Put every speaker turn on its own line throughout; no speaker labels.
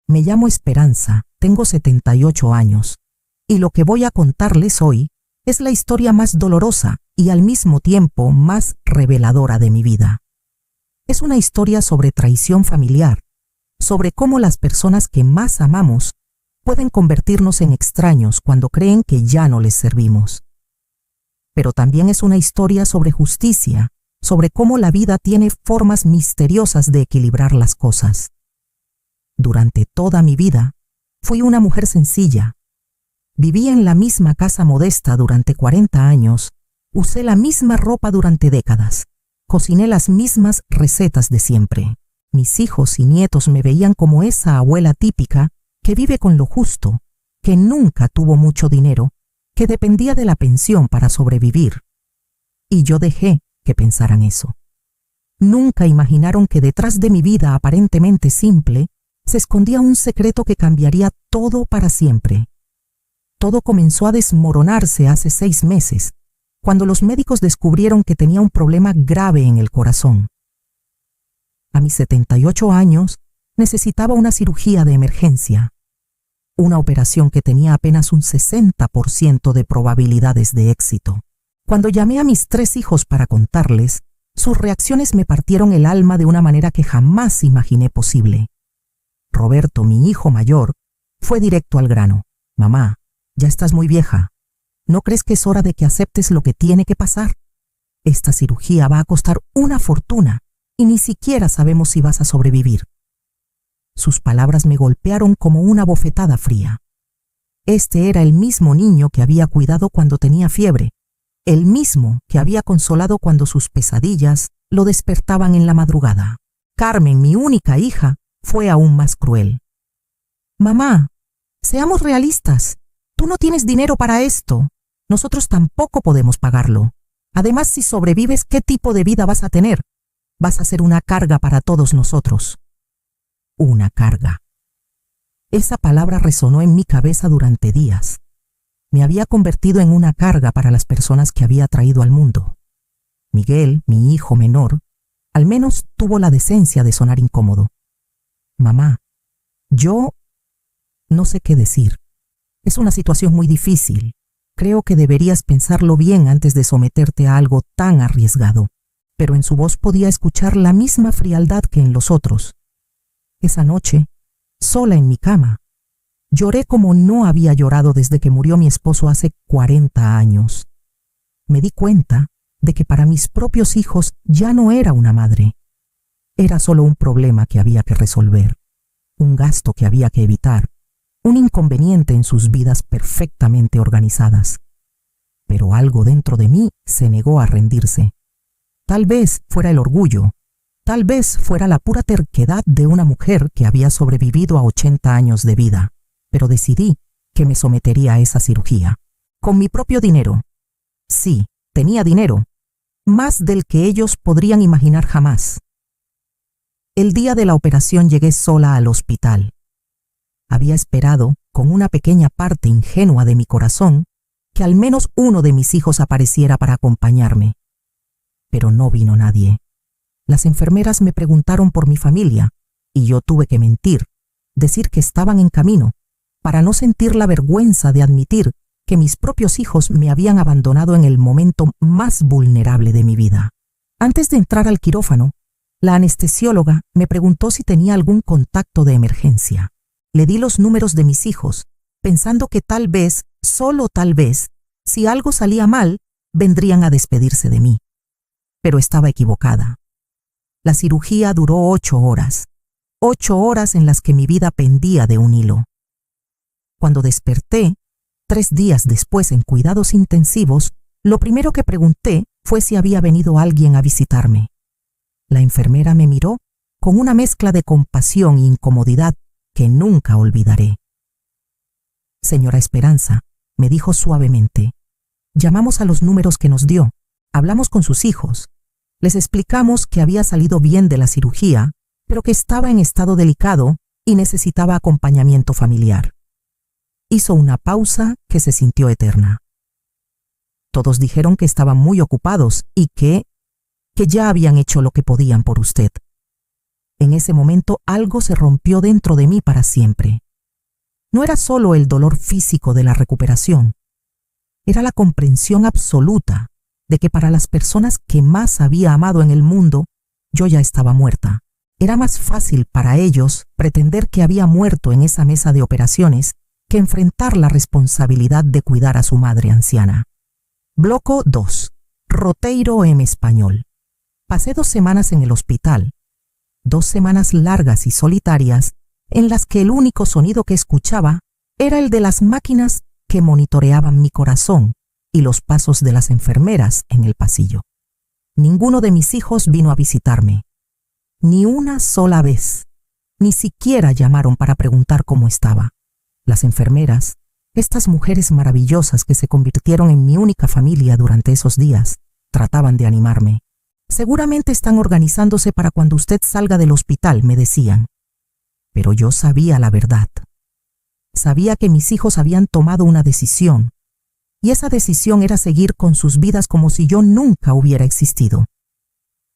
Me llamo Esperanza, tengo 78 años, y lo que voy a contarles hoy es la historia más dolorosa y al mismo tiempo más reveladora de mi vida. Es una historia sobre traición familiar, sobre cómo las personas que más amamos pueden convertirnos en extraños cuando creen que ya no les servimos. Pero también es una historia sobre justicia, sobre cómo la vida tiene formas misteriosas de equilibrar las cosas. Durante toda mi vida, fui una mujer sencilla. Viví en la misma casa modesta durante 40 años, usé la misma ropa durante décadas, cociné las mismas recetas de siempre. Mis hijos y nietos me veían como esa abuela típica que vive con lo justo, que nunca tuvo mucho dinero, que dependía de la pensión para sobrevivir. Y yo dejé que pensaran eso. Nunca imaginaron que detrás de mi vida aparentemente simple se escondía un secreto que cambiaría todo para siempre. Todo comenzó a desmoronarse hace 6 meses, cuando los médicos descubrieron que tenía un problema grave en el corazón. A mis 78 años, necesitaba una cirugía de emergencia, una operación que tenía apenas un 60% de probabilidades de éxito. Cuando llamé a mis 3 hijos para contarles, sus reacciones me partieron el alma de una manera que jamás imaginé posible. Roberto, mi hijo mayor, fue directo al grano. Mamá, ya estás muy vieja. ¿No crees que es hora de que aceptes lo que tiene que pasar? Esta cirugía va a costar una fortuna y ni siquiera sabemos si vas a sobrevivir. Sus palabras me golpearon como una bofetada fría. Este era el mismo niño que había cuidado cuando tenía fiebre, el mismo que había consolado cuando sus pesadillas lo despertaban en la madrugada. Carmen, mi única hija, fue aún más cruel. Mamá, seamos realistas. Tú no tienes dinero para esto. Nosotros tampoco podemos pagarlo. Además, si sobrevives, ¿qué tipo de vida vas a tener? Vas a ser una carga para todos nosotros. Una carga. Esa palabra resonó en mi cabeza durante días. Me había convertido en una carga para las personas que había traído al mundo. Miguel, mi hijo menor, al menos tuvo la decencia de sonar incómodo. Mamá, yo no sé qué decir. Es una situación muy difícil. Creo que deberías pensarlo bien antes de someterte a algo tan arriesgado. Pero en su voz podía escuchar la misma frialdad que en los otros. Esa noche, sola en mi cama, lloré como no había llorado desde que murió mi esposo hace 40 años. Me di cuenta de que para mis propios hijos ya no era una madre. Era solo un problema que había que resolver, un gasto que había que evitar, un inconveniente en sus vidas perfectamente organizadas. Pero algo dentro de mí se negó a rendirse. Tal vez fuera el orgullo, tal vez fuera la pura terquedad de una mujer que había sobrevivido a 80 años de vida, pero decidí que me sometería a esa cirugía. Con mi propio dinero. Sí, tenía dinero, más del que ellos podrían imaginar jamás. El día de la operación llegué sola al hospital. Había esperado, con una pequeña parte ingenua de mi corazón, que al menos uno de mis hijos apareciera para acompañarme. Pero no vino nadie. Las enfermeras me preguntaron por mi familia, y yo tuve que mentir, decir que estaban en camino, para no sentir la vergüenza de admitir que mis propios hijos me habían abandonado en el momento más vulnerable de mi vida. Antes de entrar al quirófano, la anestesióloga me preguntó si tenía algún contacto de emergencia. Le di los números de mis hijos, pensando que tal vez, solo tal vez, si algo salía mal, vendrían a despedirse de mí. Pero estaba equivocada. La cirugía duró 8 horas. 8 horas en las que mi vida pendía de un hilo. Cuando desperté, 3 días después en cuidados intensivos, lo primero que pregunté fue si había venido alguien a visitarme. La enfermera me miró con una mezcla de compasión e incomodidad que nunca olvidaré. Señora Esperanza, me dijo suavemente, llamamos a los números que nos dio, hablamos con sus hijos, les explicamos que había salido bien de la cirugía, pero que estaba en estado delicado y necesitaba acompañamiento familiar. Hizo una pausa que se sintió eterna. Todos dijeron que estaban muy ocupados y que ya habían hecho lo que podían por usted. En ese momento algo se rompió dentro de mí para siempre. No era solo el dolor físico de la recuperación, era la comprensión absoluta de que para las personas que más había amado en el mundo, yo ya estaba muerta. Era más fácil para ellos pretender que había muerto en esa mesa de operaciones que enfrentar la responsabilidad de cuidar a su madre anciana. Bloco 2. Roteiro en español. Pasé 2 semanas en el hospital, 2 semanas largas y solitarias en las que el único sonido que escuchaba era el de las máquinas que monitoreaban mi corazón y los pasos de las enfermeras en el pasillo. Ninguno de mis hijos vino a visitarme. Ni una sola vez. Ni siquiera llamaron para preguntar cómo estaba. Las enfermeras, estas mujeres maravillosas que se convirtieron en mi única familia durante esos días, trataban de animarme. Seguramente están organizándose para cuando usted salga del hospital, me decían. Pero yo sabía la verdad. Sabía que mis hijos habían tomado una decisión, y esa decisión era seguir con sus vidas como si yo nunca hubiera existido.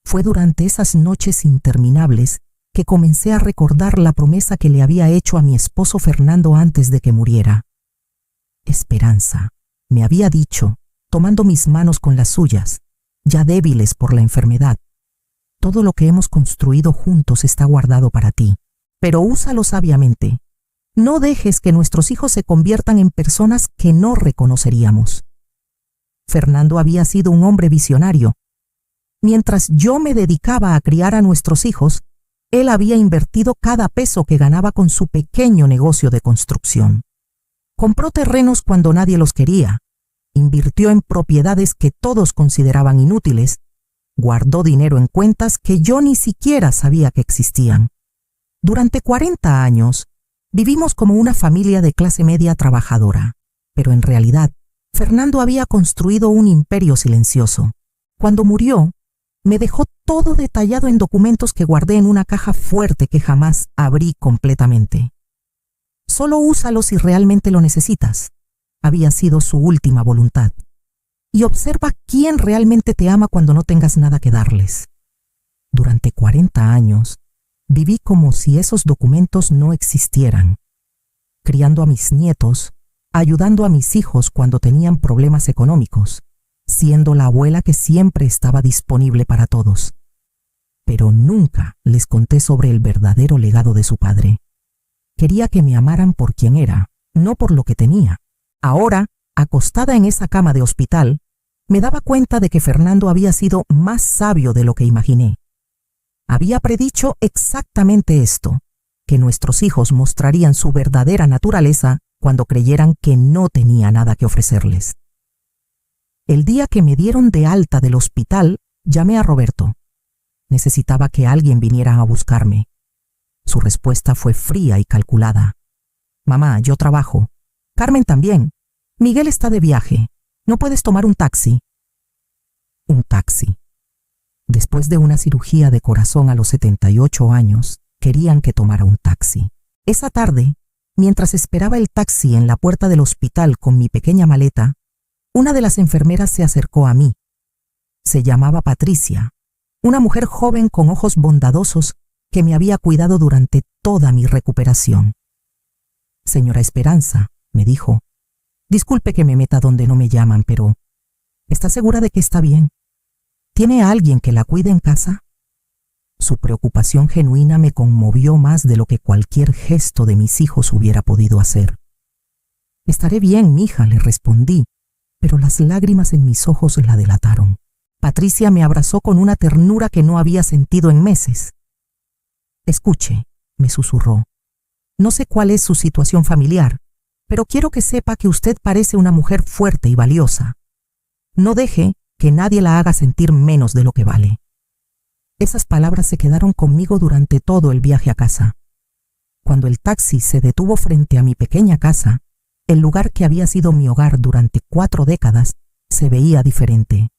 Fue durante esas noches interminables que comencé a recordar la promesa que le había hecho a mi esposo Fernando antes de que muriera. Esperanza, me había dicho, tomando mis manos con las suyas, ya débiles por la enfermedad. Todo lo que hemos construido juntos está guardado para ti, pero úsalo sabiamente. No dejes que nuestros hijos se conviertan en personas que no reconoceríamos. Fernando había sido un hombre visionario. Mientras yo me dedicaba a criar a nuestros hijos, él había invertido cada peso que ganaba con su pequeño negocio de construcción. Compró terrenos cuando nadie los quería, invirtió en propiedades que todos consideraban inútiles, guardó dinero en cuentas que yo ni siquiera sabía que existían. Durante 40 años, vivimos como una familia de clase media trabajadora, pero en realidad, Fernando había construido un imperio silencioso. Cuando murió, me dejó todo detallado en documentos que guardé en una caja fuerte que jamás abrí completamente. Solo úsalo si realmente lo necesitas. Había sido su última voluntad. Y observa quién realmente te ama cuando no tengas nada que darles. Durante 40 años, viví como si esos documentos no existieran, criando a mis nietos, ayudando a mis hijos cuando tenían problemas económicos, siendo la abuela que siempre estaba disponible para todos. Pero nunca les conté sobre el verdadero legado de su padre. Quería que me amaran por quien era, no por lo que tenía. Ahora, acostada en esa cama de hospital, me daba cuenta de que Fernando había sido más sabio de lo que imaginé. Había predicho exactamente esto, que nuestros hijos mostrarían su verdadera naturaleza cuando creyeran que no tenía nada que ofrecerles. El día que me dieron de alta del hospital, llamé a Roberto. Necesitaba que alguien viniera a buscarme. Su respuesta fue fría y calculada. Mamá, yo trabajo. Carmen también. Miguel está de viaje. ¿No puedes tomar un taxi? Un taxi. Después de una cirugía de corazón a los 78 años, querían que tomara un taxi. Esa tarde, mientras esperaba el taxi en la puerta del hospital con mi pequeña maleta, una de las enfermeras se acercó a mí. Se llamaba Patricia, una mujer joven con ojos bondadosos que me había cuidado durante toda mi recuperación. Señora Esperanza, me dijo, disculpe que me meta donde no me llaman, pero ¿está segura de que está bien? ¿Tiene a alguien que la cuide en casa? Su preocupación genuina me conmovió más de lo que cualquier gesto de mis hijos hubiera podido hacer. Estaré bien, mija, le respondí, pero las lágrimas en mis ojos la delataron. Patricia me abrazó con una ternura que no había sentido en meses. Escuche, me susurró. No sé cuál es su situación familiar, pero quiero que sepa que usted parece una mujer fuerte y valiosa. No deje que nadie la haga sentir menos de lo que vale. Esas palabras se quedaron conmigo durante todo el viaje a casa. Cuando el taxi se detuvo frente a mi pequeña casa, el lugar que había sido mi hogar durante 4 décadas se veía diferente.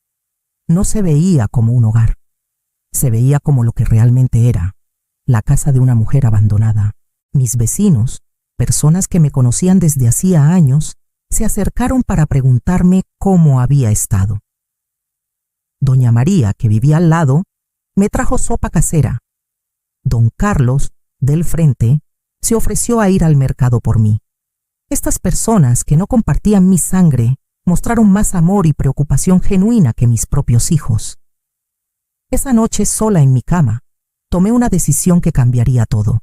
No se veía como un hogar. Se veía como lo que realmente era, la casa de una mujer abandonada. Mis vecinos, personas que me conocían desde hacía años, se acercaron para preguntarme cómo había estado. Doña María, que vivía al lado, me trajo sopa casera. Don Carlos, del frente, se ofreció a ir al mercado por mí. Estas personas que no compartían mi sangre mostraron más amor y preocupación genuina que mis propios hijos. Esa noche, sola en mi cama, tomé una decisión que cambiaría todo.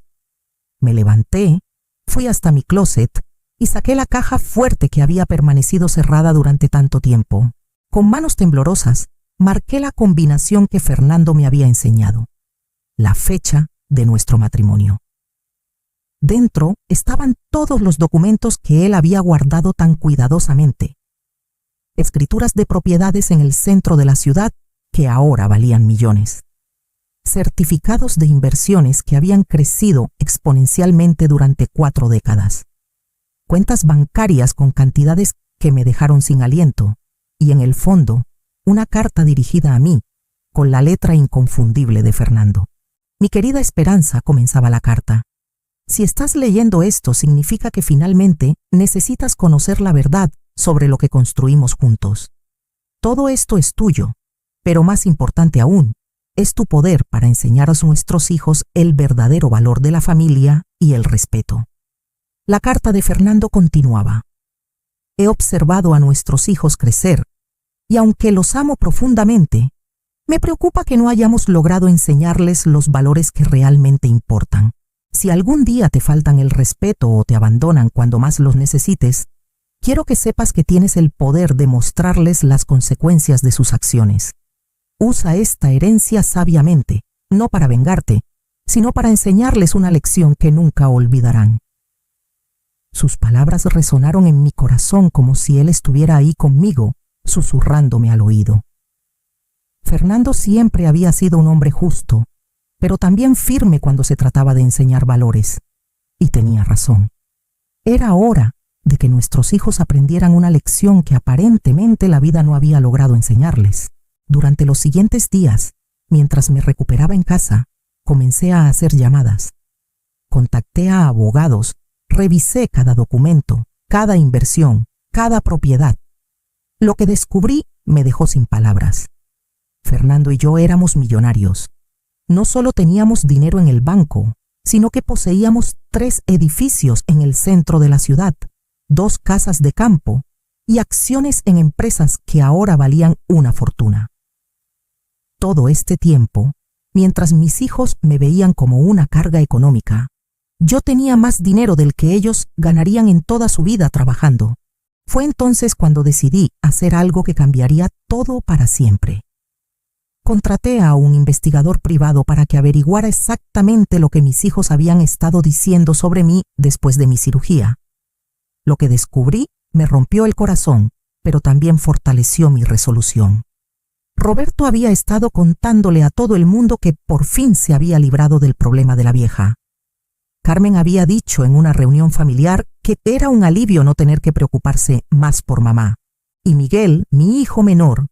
Me levanté, fui hasta mi closet y saqué la caja fuerte que había permanecido cerrada durante tanto tiempo. Con manos temblorosas, marqué la combinación que Fernando me había enseñado, la fecha de nuestro matrimonio. Dentro estaban todos los documentos que él había guardado tan cuidadosamente. Escrituras de propiedades en el centro de la ciudad que ahora valían millones. Certificados de inversiones que habían crecido exponencialmente durante 4 décadas. Cuentas bancarias con cantidades que me dejaron sin aliento. Y en el fondo, una carta dirigida a mí, con la letra inconfundible de Fernando. Mi querida Esperanza, comenzaba la carta. Si estás leyendo esto, significa que finalmente necesitas conocer la verdad sobre lo que construimos juntos. Todo esto es tuyo, pero más importante aún, es tu poder para enseñar a nuestros hijos el verdadero valor de la familia y el respeto. La carta de Fernando continuaba. He observado a nuestros hijos crecer, y aunque los amo profundamente, me preocupa que no hayamos logrado enseñarles los valores que realmente importan. Si algún día te faltan el respeto o te abandonan cuando más los necesites, quiero que sepas que tienes el poder de mostrarles las consecuencias de sus acciones. Usa esta herencia sabiamente, no para vengarte, sino para enseñarles una lección que nunca olvidarán. Sus palabras resonaron en mi corazón como si él estuviera ahí conmigo, susurrándome al oído. Fernando siempre había sido un hombre justo, pero también firme cuando se trataba de enseñar valores. Y tenía razón. Era hora de que nuestros hijos aprendieran una lección que aparentemente la vida no había logrado enseñarles. Durante los siguientes días, mientras me recuperaba en casa, comencé a hacer llamadas. Contacté a abogados, revisé cada documento, cada inversión, cada propiedad. Lo que descubrí me dejó sin palabras. Fernando y yo éramos millonarios. No solo teníamos dinero en el banco, sino que poseíamos 3 edificios en el centro de la ciudad, 2 casas de campo y acciones en empresas que ahora valían una fortuna. Todo este tiempo, mientras mis hijos me veían como una carga económica, yo tenía más dinero del que ellos ganarían en toda su vida trabajando. Fue entonces cuando decidí hacer algo que cambiaría todo para siempre. Contraté a un investigador privado para que averiguara exactamente lo que mis hijos habían estado diciendo sobre mí después de mi cirugía. Lo que descubrí me rompió el corazón, pero también fortaleció mi resolución. Roberto había estado contándole a todo el mundo que por fin se había librado del problema de la vieja. Carmen había dicho en una reunión familiar que era un alivio no tener que preocuparse más por mamá. Y Miguel, mi hijo menor,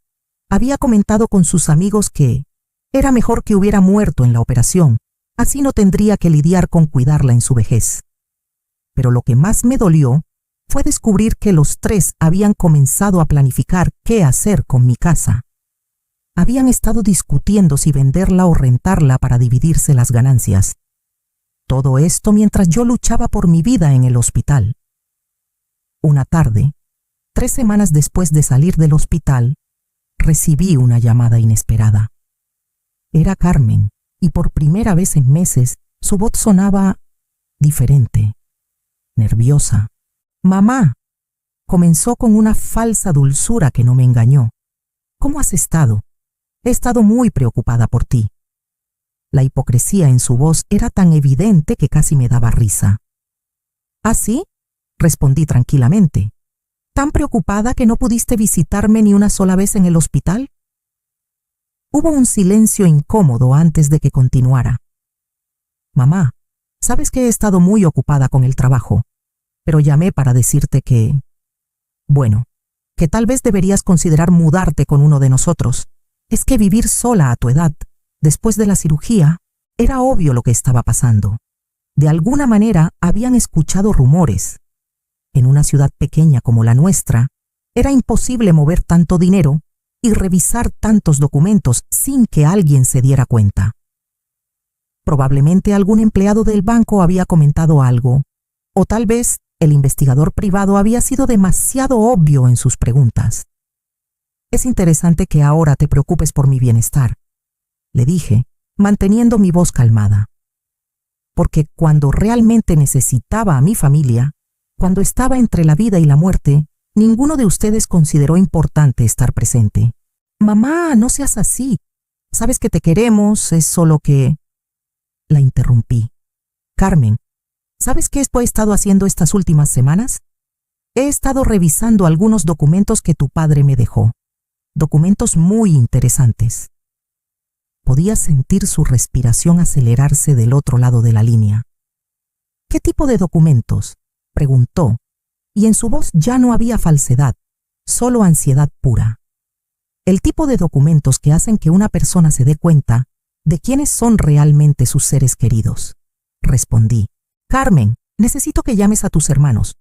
había comentado con sus amigos que era mejor que hubiera muerto en la operación, así no tendría que lidiar con cuidarla en su vejez. Pero lo que más me dolió fue descubrir que los 3 habían comenzado a planificar qué hacer con mi casa. Habían estado discutiendo si venderla o rentarla para dividirse las ganancias. Todo esto mientras yo luchaba por mi vida en el hospital. Una tarde, 3 semanas después de salir del hospital, recibí una llamada inesperada. Era Carmen, y por primera vez en meses su voz sonaba diferente, nerviosa. «Mamá», comenzó con una falsa dulzura que no me engañó. «¿Cómo has estado? He estado muy preocupada por ti». La hipocresía en su voz era tan evidente que casi me daba risa. «¿Ah, sí?», respondí tranquilamente. «¿Tan preocupada que no pudiste visitarme ni una sola vez en el hospital?». Hubo un silencio incómodo antes de que continuara. «Mamá, sabes que he estado muy ocupada con el trabajo, pero llamé para decirte que... bueno, que tal vez deberías considerar mudarte con uno de nosotros. Es que vivir sola a tu edad, después de la cirugía, era obvio lo que estaba pasando. De alguna manera habían escuchado rumores. En una ciudad pequeña como la nuestra, era imposible mover tanto dinero y revisar tantos documentos sin que alguien se diera cuenta. Probablemente algún empleado del banco había comentado algo, o tal vez el investigador privado había sido demasiado obvio en sus preguntas. Es interesante que ahora te preocupes por mi bienestar, le dije, manteniendo mi voz calmada. Porque cuando realmente necesitaba a mi familia, cuando estaba entre la vida y la muerte, ninguno de ustedes consideró importante estar presente. Mamá, no seas así. Sabes que te queremos, es solo que... La interrumpí. Carmen, ¿sabes qué he estado haciendo estas últimas semanas? He estado revisando algunos documentos que tu padre me dejó. Documentos muy interesantes. Podía sentir su respiración acelerarse del otro lado de la línea. ¿Qué tipo de documentos?, preguntó, y en su voz ya no había falsedad, solo ansiedad pura. El tipo de documentos que hacen que una persona se dé cuenta de quiénes son realmente sus seres queridos. Respondí. Carmen, necesito que llames a tus hermanos.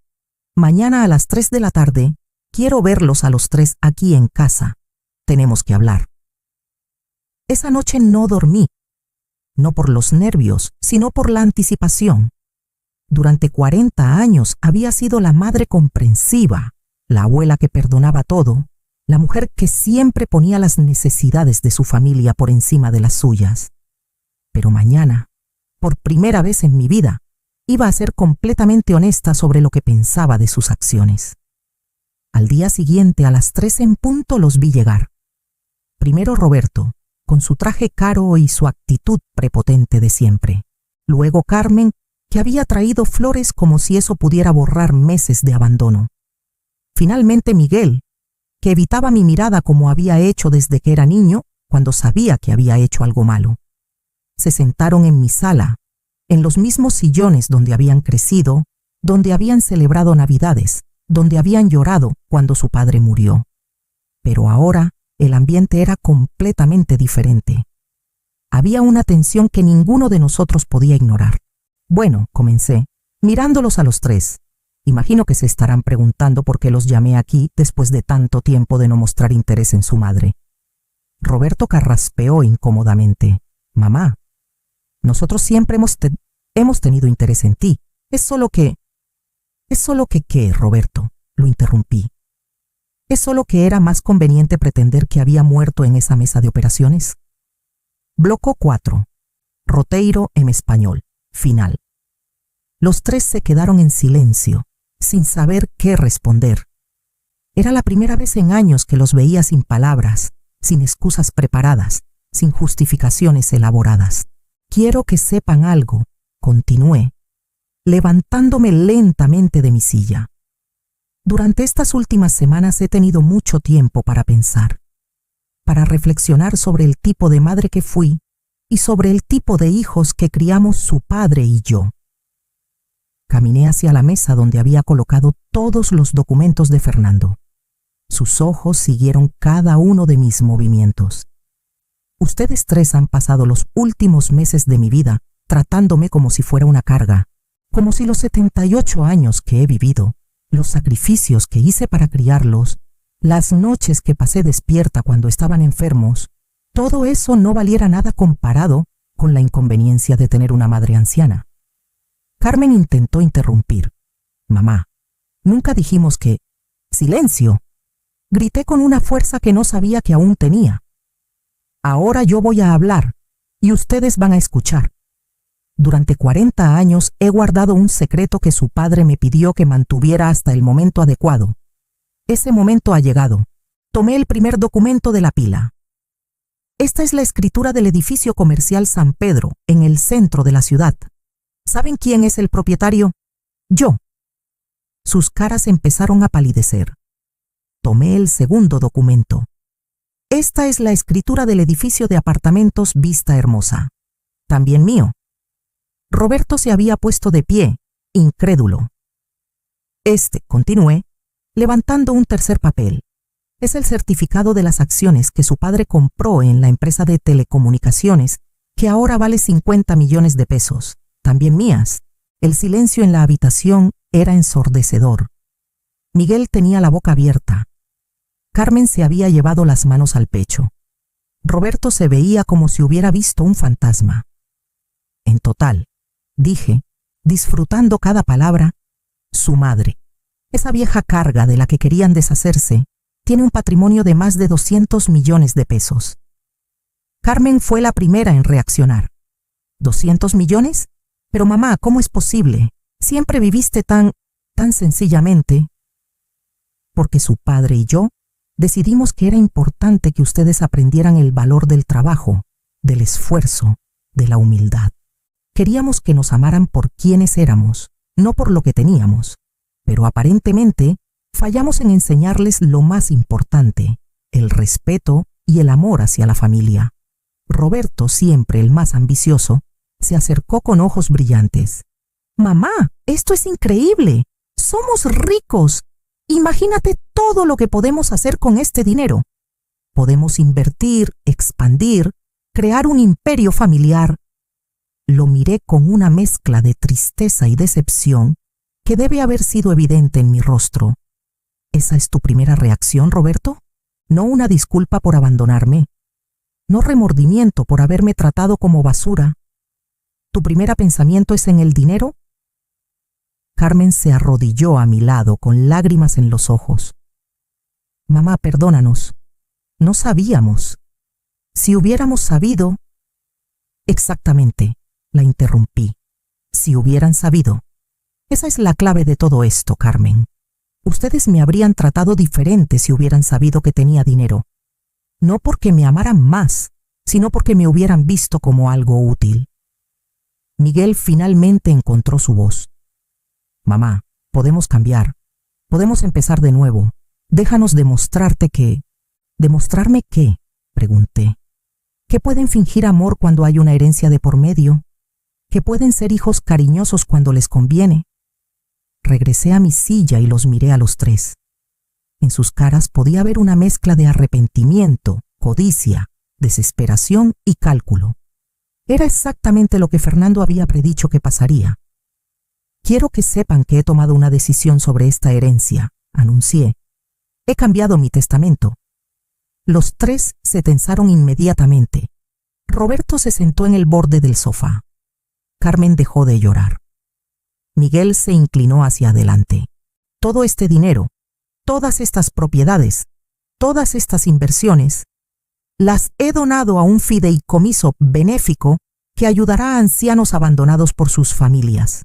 Mañana a las 3 de la tarde, quiero verlos a los 3 aquí en casa. Tenemos que hablar. Esa noche no dormí, no por los nervios, sino por la anticipación. Durante 40 años había sido la madre comprensiva, la abuela que perdonaba todo, la mujer que siempre ponía las necesidades de su familia por encima de las suyas. Pero mañana, por primera vez en mi vida, iba a ser completamente honesta sobre lo que pensaba de sus acciones. Al día siguiente, a las 3 en punto, los vi llegar. Primero Roberto, con su traje caro y su actitud prepotente de siempre. Luego Carmen, que había traído flores como si eso pudiera borrar meses de abandono. Finalmente Miguel, que evitaba mi mirada como había hecho desde que era niño, cuando sabía que había hecho algo malo. Se sentaron en mi sala, en los mismos sillones donde habían crecido, donde habían celebrado Navidades, donde habían llorado cuando su padre murió. Pero ahora el ambiente era completamente diferente. Había una tensión que ninguno de nosotros podía ignorar. Bueno, comencé, mirándolos a los 3. Imagino que se estarán preguntando por qué los llamé aquí después de tanto tiempo de no mostrar interés en su madre. Roberto carraspeó incómodamente. Mamá, nosotros siempre hemos tenido interés en ti. Es solo que... ¿Qué, Roberto? Lo interrumpí. ¿Es solo que era más conveniente pretender que había muerto en esa mesa de operaciones? Bloco 4. Roteiro en español. Final. Los 3 se quedaron en silencio, sin saber qué responder. Era la primera vez en años que los veía sin palabras, sin excusas preparadas, sin justificaciones elaboradas. Quiero que sepan algo, continué, levantándome lentamente de mi silla. Durante estas últimas semanas he tenido mucho tiempo para pensar, para reflexionar sobre el tipo de madre que fui y sobre el tipo de hijos que criamos su padre y yo. Caminé hacia la mesa donde había colocado todos los documentos de Fernando. Sus ojos siguieron cada uno de mis movimientos. Ustedes 3 han pasado los últimos meses de mi vida tratándome como si fuera una carga, como si los 78 años que he vivido, los sacrificios que hice para criarlos, las noches que pasé despierta cuando estaban enfermos, todo eso no valiera nada comparado con la inconveniencia de tener una madre anciana. Carmen intentó interrumpir. Mamá, nunca dijimos que... ¡Silencio! Grité con una fuerza que no sabía que aún tenía. Ahora yo voy a hablar y ustedes van a escuchar. Durante 40 años he guardado un secreto que su padre me pidió que mantuviera hasta el momento adecuado. Ese momento ha llegado. Tomé el primer documento de la pila. Esta es la escritura del edificio comercial San Pedro, en el centro de la ciudad. ¿Saben quién es el propietario? Yo. Sus caras empezaron a palidecer. Tomé el segundo documento. Esta es la escritura del edificio de apartamentos Vista Hermosa. También mío. Roberto se había puesto de pie, incrédulo. Continué, levantando un tercer papel. Es el certificado de las acciones que su padre compró en la empresa de telecomunicaciones, que ahora vale 50 millones de pesos, también mías. El silencio en la habitación era ensordecedor. Miguel tenía la boca abierta. Carmen se había llevado las manos al pecho. Roberto se veía como si hubiera visto un fantasma. En total, dije, disfrutando cada palabra, su madre, esa vieja carga de la que querían deshacerse, tiene un patrimonio de más de 200 millones de pesos. Carmen fue la primera en reaccionar. ¿200 millones? Pero mamá, ¿cómo es posible? Siempre viviste tan sencillamente. Porque su padre y yo decidimos que era importante que ustedes aprendieran el valor del trabajo, del esfuerzo, de la humildad. Queríamos que nos amaran por quienes éramos, no por lo que teníamos. Pero aparentemente fallamos en enseñarles lo más importante, el respeto y el amor hacia la familia. Roberto, siempre el más ambicioso, se acercó con ojos brillantes. Mamá, esto es increíble. Somos ricos. Imagínate todo lo que podemos hacer con este dinero. Podemos invertir, expandir, crear un imperio familiar. Lo miré con una mezcla de tristeza y decepción que debe haber sido evidente en mi rostro. ¿Esa es tu primera reacción, Roberto? No una disculpa por abandonarme. No remordimiento por haberme tratado como basura. ¿Tu primer pensamiento es en el dinero? Carmen se arrodilló a mi lado con lágrimas en los ojos. Mamá, perdónanos. No sabíamos. Si hubiéramos sabido... Exactamente, la interrumpí. Si hubieran sabido. Esa es la clave de todo esto, Carmen. Ustedes me habrían tratado diferente si hubieran sabido que tenía dinero. No porque me amaran más, sino porque me hubieran visto como algo útil. Miguel finalmente encontró su voz. Mamá, podemos cambiar. Podemos empezar de nuevo. Déjanos demostrarte que... ¿Demostrarme qué? Pregunté. ¿Que pueden fingir amor cuando hay una herencia de por medio? ¿Que pueden ser hijos cariñosos cuando les conviene? Regresé a mi silla y los miré a los tres. En sus caras podía ver una mezcla de arrepentimiento, codicia, desesperación y cálculo. Era exactamente lo que Fernando había predicho que pasaría. Quiero que sepan que he tomado una decisión sobre esta herencia, anuncié. He cambiado mi testamento. Los tres se tensaron inmediatamente. Roberto se sentó en el borde del sofá. Carmen dejó de llorar. Miguel se inclinó hacia adelante. Todo este dinero, todas estas propiedades, todas estas inversiones, las he donado a un fideicomiso benéfico que ayudará a ancianos abandonados por sus familias.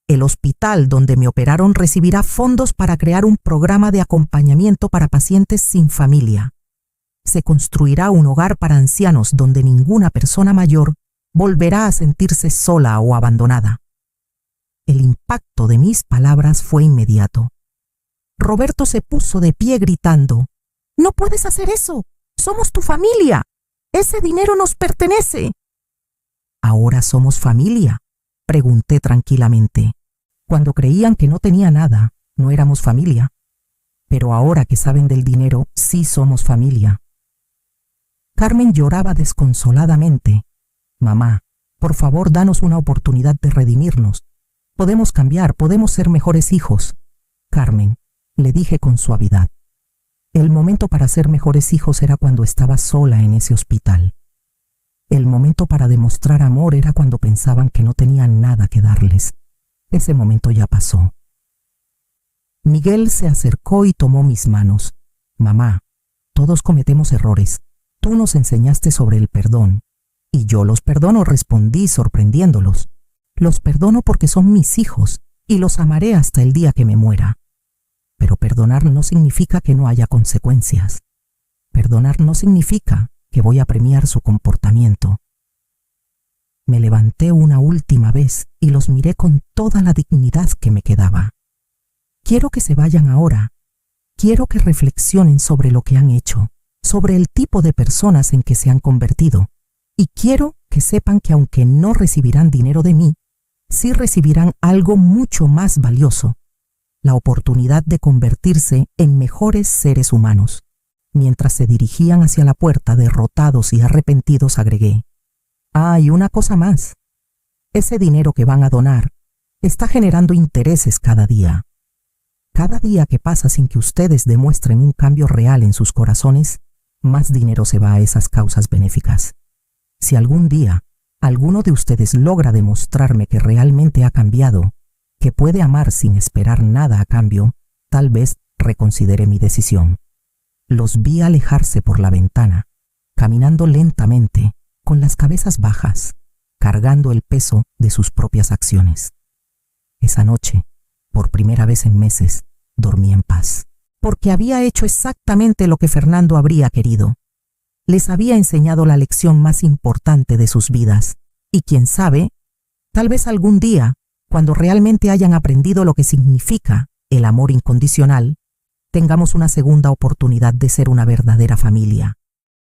El hospital donde me operaron recibirá fondos para crear un programa de acompañamiento para pacientes sin familia. Se construirá un hogar para ancianos donde ninguna persona mayor volverá a sentirse sola o abandonada. El impacto de mis palabras fue inmediato. Roberto se puso de pie gritando: «¡No puedes hacer eso! ¡Somos tu familia! ¡Ese dinero nos pertenece!». «¿Ahora somos familia?», pregunté tranquilamente. Cuando creían que no tenía nada, no éramos familia. Pero ahora que saben del dinero, sí somos familia. Carmen lloraba desconsoladamente. «Mamá, por favor, danos una oportunidad de redimirnos. Podemos cambiar, podemos ser mejores hijos». «Carmen», le dije con suavidad, el momento para ser mejores hijos era cuando estaba sola en ese hospital. El momento para demostrar amor era cuando pensaban que no tenían nada que darles. Ese momento ya pasó. Miguel se acercó y tomó mis manos. «Mamá, todos cometemos errores. Tú nos enseñaste sobre el perdón. Y yo los perdono», respondí sorprendiéndolos. «Los perdono porque son mis hijos y los amaré hasta el día que me muera. Pero perdonar no significa que no haya consecuencias. Perdonar no significa que voy a premiar su comportamiento». Me levanté una última vez y los miré con toda la dignidad que me quedaba. «Quiero que se vayan ahora. Quiero que reflexionen sobre lo que han hecho, sobre el tipo de personas en que se han convertido. Y quiero que sepan que aunque no recibirán dinero de mí, sí recibirán algo mucho más valioso: la oportunidad de convertirse en mejores seres humanos». Mientras se dirigían hacia la puerta derrotados y arrepentidos, agregué: «Y una cosa más. Ese dinero que van a donar está generando intereses cada día. Cada día que pasa sin que ustedes demuestren un cambio real en sus corazones, más dinero se va a esas causas benéficas. Si algún día alguno de ustedes logra demostrarme que realmente ha cambiado, que puede amar sin esperar nada a cambio, tal vez reconsidere mi decisión. Los vi alejarse por la ventana, caminando lentamente, con las cabezas bajas, cargando el peso de sus propias acciones. Esa noche, por primera vez en meses, dormí en paz, porque había hecho exactamente lo que Fernando habría querido. Les había enseñado la lección más importante de sus vidas, y quién sabe, tal vez algún día, cuando realmente hayan aprendido lo que significa el amor incondicional, tengamos una segunda oportunidad de ser una verdadera familia.